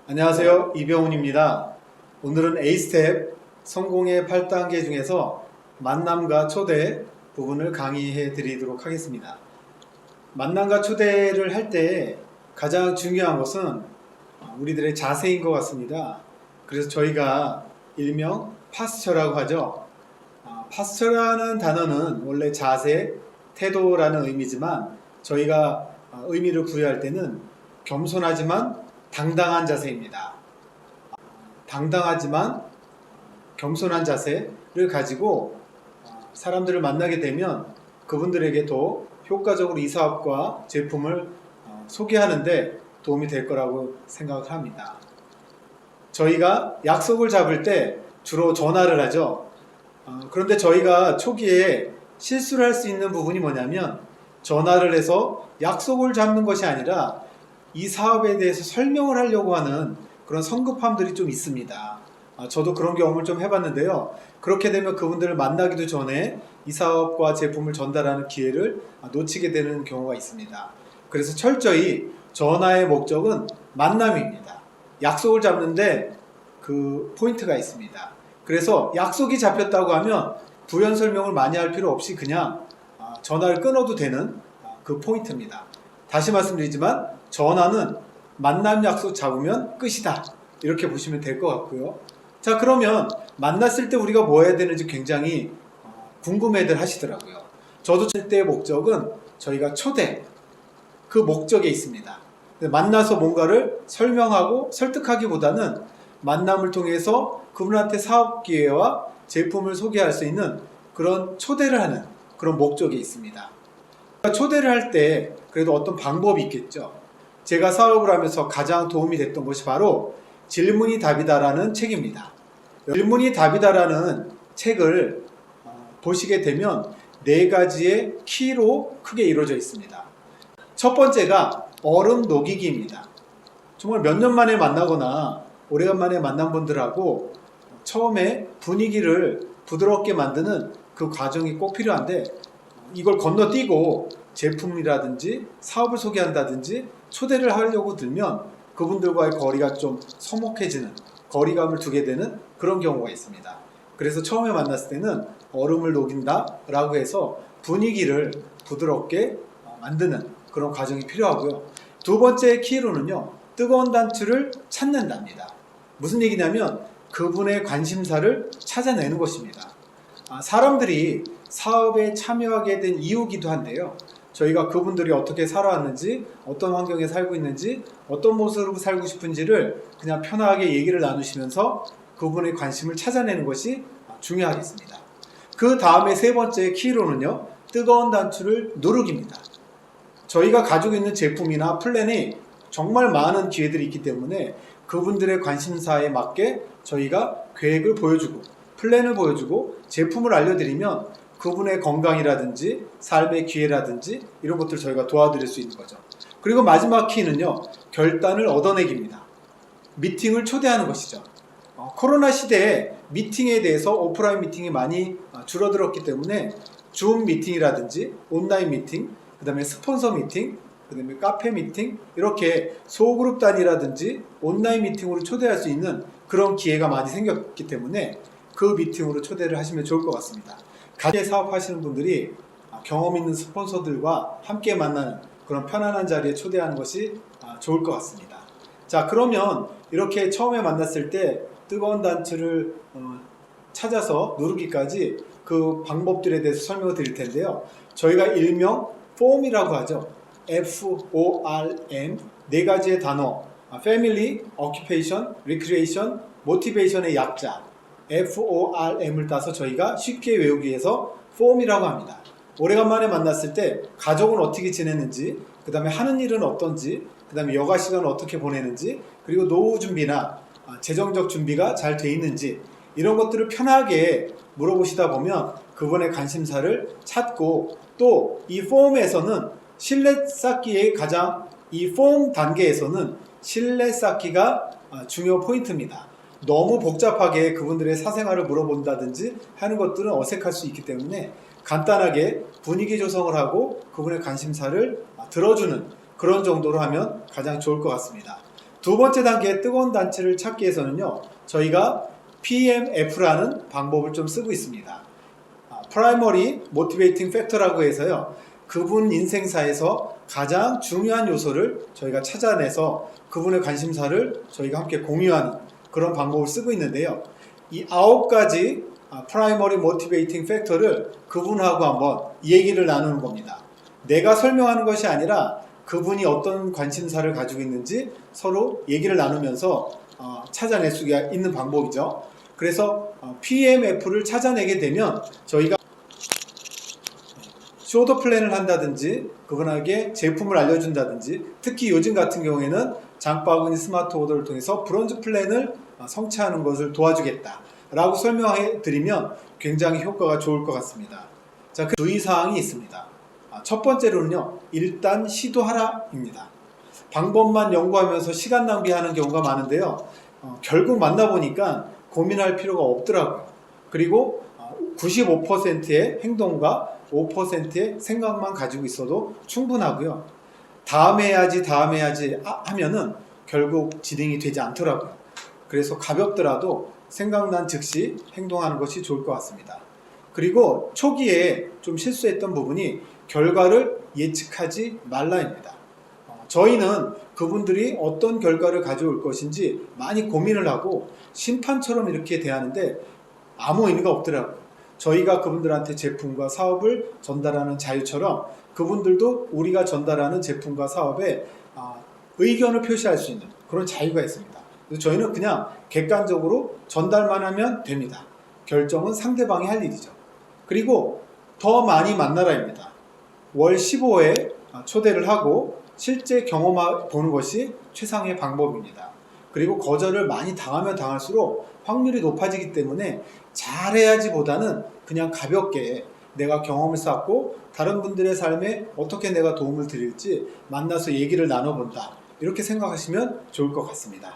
안녕하세요. 이병훈입니다. 오늘은 A스텝 성공의 8단계 중에서 만남과 초대 부분을 강의해 드리도록 하겠습니다. 만남과 초대를 할 때 가장 중요한 것은 우리들의 자세인 것 같습니다. 그래서 저희가 일명 파스처라고 하죠. 파스처라는 단어는 원래 자세, 태도라는 의미지만 저희가 의미를 부여할 때는 겸손하지만 당당한 자세입니다. 당당하지만 겸손한 자세를 가지고 사람들을 만나게 되면 그분들에게도 효과적으로 이 사업과 제품을 소개하는데 도움이 될 거라고 생각을 합니다. 저희가 약속을 잡을 때 주로 전화를 하죠. 그런데 저희가 초기에 실수를 할 수 있는 부분이 뭐냐면 전화를 해서 약속을 잡는 것이 아니라 이 사업에 대해서 설명을 하려고 하는 그런 성급함들이 좀 있습니다. 저도 그런 경험을 좀 해봤는데요. 그렇게 되면 그분들을 만나기도 전에 이 사업과 제품을 전달하는 기회를 놓치게 되는 경우가 있습니다. 그래서 철저히 전화의 목적은 만남입니다. 약속을 잡는데 그 포인트가 있습니다. 그래서 약속이 잡혔다고 하면 부연 설명을 많이 할 필요 없이 그냥 전화를 끊어도 되는 그 포인트입니다. 다시 말씀드리지만 전화는 만남 약속 잡으면 끝이다. 이렇게 보시면 될 것 같고요. 자, 그러면 만났을 때 우리가 뭐 해야 되는지 굉장히 궁금해들 하시더라고요. 저도 칠 때의 목적은 저희가 초대, 그 목적에 있습니다. 만나서 뭔가를 설명하고 설득하기보다는 만남을 통해서 그분한테 사업 기회와 제품을 소개할 수 있는 그런 초대를 하는 그런 목적이 있습니다. 초대를 할 때 그래도 어떤 방법이 있겠죠. 제가 사업을 하면서 가장 도움이 됐던 것이 바로 질문이 답이다라는 책입니다. 질문이 답이다라는 책을 보시게 되면 4가지의 키로 크게 이루어져 있습니다. 첫 번째가 얼음 녹이기입니다. 정말 몇 년 만에 만나거나 오래간만에 만난 분들하고 처음에 분위기를 부드럽게 만드는 그 과정이 꼭 필요한데 이걸 건너뛰고 제품이라든지 사업을 소개한다든지 초대를 하려고 들면 그분들과의 거리가 좀 서먹해지는, 거리감을 두게 되는 그런 경우가 있습니다. 그래서 처음에 만났을 때는 얼음을 녹인다 라고 해서 분위기를 부드럽게 만드는 그런 과정이 필요하고요. 두 번째 키로는요, 뜨거운 단추를 찾는답니다. 무슨 얘기냐면 그분의 관심사를 찾아내는 것입니다. 사람들이 사업에 참여하게 된 이유기도 한데요. 저희가 그분들이 어떻게 살아왔는지, 어떤 환경에 살고 있는지, 어떤 모습으로 살고 싶은지를 그냥 편하게 얘기를 나누시면서 그분의 관심을 찾아내는 것이 중요하겠습니다. 그 다음에 세 번째 키로는요, 뜨거운 단추를 누르기입니다. 저희가 가지고 있는 제품이나 플랜이 정말 많은 기회들이 있기 때문에 그분들의 관심사에 맞게 저희가 계획을 보여주고 플랜을 보여주고 제품을 알려드리면 그분의 건강이라든지 삶의 기회라든지 이런 것들을 저희가 도와드릴 수 있는 거죠. 그리고 마지막 키는요, 결단을 얻어내기입니다. 미팅을 초대하는 것이죠. 코로나 시대에 미팅에 대해서 오프라인 미팅이 많이 줄어들었기 때문에 줌 미팅이라든지 온라인 미팅, 그 다음에 스폰서 미팅, 그 다음에 카페 미팅, 이렇게 소그룹 단위라든지 온라인 미팅으로 초대할 수 있는 그런 기회가 많이 생겼기 때문에 그 미팅으로 초대를 하시면 좋을 것 같습니다. 같이 사업하시는 분들이 경험 있는 스폰서들과 함께 만나는 그런 편안한 자리에 초대하는 것이 좋을 것 같습니다. 자, 그러면 이렇게 처음에 만났을 때 뜨거운 단추를 찾아서 누르기까지 그 방법들에 대해서 설명을 드릴 텐데요. 저희가 일명 FORM이라고 하죠. FORM, 4가지의 단어, Family, Occupation, Recreation, Motivation의 약자 FORM을 따서 저희가 쉽게 외우기 위해서 FORM이라고 합니다. 오래간만에 만났을 때 가족은 어떻게 지내는지, 그 다음에 하는 일은 어떤지, 그 다음에 여가 시간을 어떻게 보내는지, 그리고 노후 준비나 재정적 준비가 잘 돼 있는지 이런 것들을 편하게 물어보시다 보면 그분의 관심사를 찾고 또 이 폼에서는 신뢰 쌓기의 가장 이 폼 단계에서는 신뢰 쌓기가 중요 포인트입니다. 너무 복잡하게 그분들의 사생활을 물어본다든지 하는 것들은 어색할 수 있기 때문에 간단하게 분위기 조성을 하고 그분의 관심사를 들어주는 그런 정도로 하면 가장 좋을 것 같습니다. 두 번째 단계의 뜨거운 단체를 찾기 위해서는요, 저희가 PMF라는 방법을 좀 쓰고 있습니다. Primary Motivating Factor라고 해서요, 그분 인생사에서 가장 중요한 요소를 저희가 찾아내서 그분의 관심사를 저희가 함께 공유하는 그런 방법을 쓰고 있는데요. 이 9가지 Primary Motivating Factor를 그분하고 한번 얘기를 나누는 겁니다. 내가 설명하는 것이 아니라 그분이 어떤 관심사를 가지고 있는지 서로 얘기를 나누면서 찾아낼 수가 있는 방법이죠. 그래서 PMF를 찾아내게 되면 저희가 쇼더 플랜을 한다든지 그분에게 제품을 알려준다든지, 특히 요즘 같은 경우에는 장바구니 스마트 오더를 통해서 브론즈 플랜을 성취하는 것을 도와주겠다 라고 설명해 드리면 굉장히 효과가 좋을 것 같습니다. 자, 그 주의사항이 있습니다. 첫 번째로는요, 일단 시도하라 입니다. 방법만 연구하면서 시간 낭비하는 경우가 많은데요, 결국 만나보니까 고민할 필요가 없더라고요. 그리고 95%의 행동과 5%의 생각만 가지고 있어도 충분하고요. 다음에 해야지 하면은 결국 진행이 되지 않더라고요. 그래서 가볍더라도 생각난 즉시 행동하는 것이 좋을 것 같습니다. 그리고 초기에 좀 실수했던 부분이 결과를 예측하지 말라입니다. 저희는 그분들이 어떤 결과를 가져올 것인지 많이 고민을 하고 심판처럼 이렇게 대하는데 아무 의미가 없더라고요. 저희가 그분들한테 제품과 사업을 전달하는 자유처럼 그분들도 우리가 전달하는 제품과 사업에 의견을 표시할 수 있는 그런 자유가 있습니다. 그래서 저희는 그냥 객관적으로 전달만 하면 됩니다. 결정은 상대방이 할 일이죠. 그리고 더 많이 만나라입니다. 월 15회 초대를 하고 실제 경험해 보는 것이 최상의 방법입니다. 그리고 거절을 많이 당하면 당할수록 확률이 높아지기 때문에 잘해야지 보다는 그냥 가볍게 내가 경험을 쌓고 다른 분들의 삶에 어떻게 내가 도움을 드릴지 만나서 얘기를 나눠본다, 이렇게 생각하시면 좋을 것 같습니다.